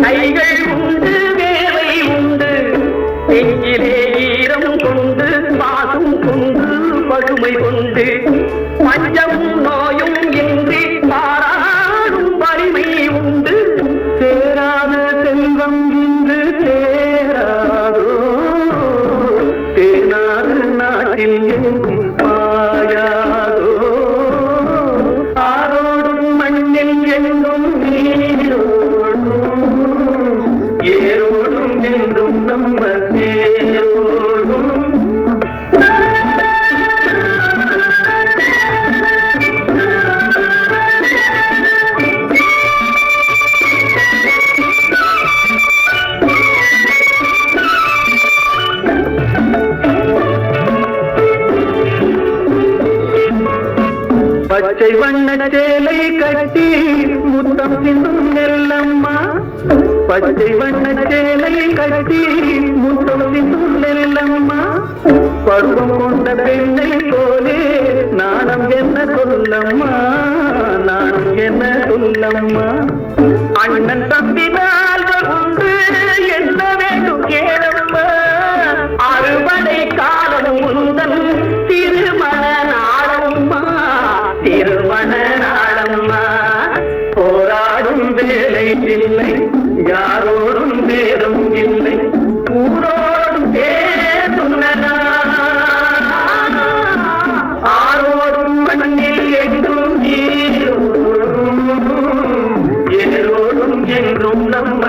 கைகள் உண்டு வேலை உண்டு நெஞ்சிலே ஈரம் கொண்டு பாசும் கொண்டு பசுமை கொண்டு பஞ்சமும் நோயும் இன்றி பாராடும் வலிமை உண்டு சேராத செல்வம் இன்று சேராதோ தேனாறு நாட்டில் எங்கும் பாயாதோ ஆரோடும் மண்ணில் எங்கும் நீரோடும் ஏரோடும் என்றும் நம்ம தேரோடும் பச்சை வண்ண சேலை கட்டி முத்தம் சிந்தும் நெல்லம்மா பச்சை வண்ண சேலை கட்டி முத்தம் சிந்தும் நெல்லம்மா பருவம் கொண்ட பெண்ணை போலே நாணம் என்ன சொல்லம்மா நாணம் என்ன சொல்லம்மா அண்ணன் தம்பினால் உண்டு என்ன வேண்டும் கேளம்மா அறுவடை காலம் உந்தன் திருமண நாளம்மா திருமண நாளம்மா போராடும் வேலை இல்லை யாரோடும் வேறும் இல்லை ஊரோடும் தேர்ந்துள்ளதா ஆரோடும் மண்ணில் எங்கும் நீரோடும் ஏரோடும் என்றும் நம்ம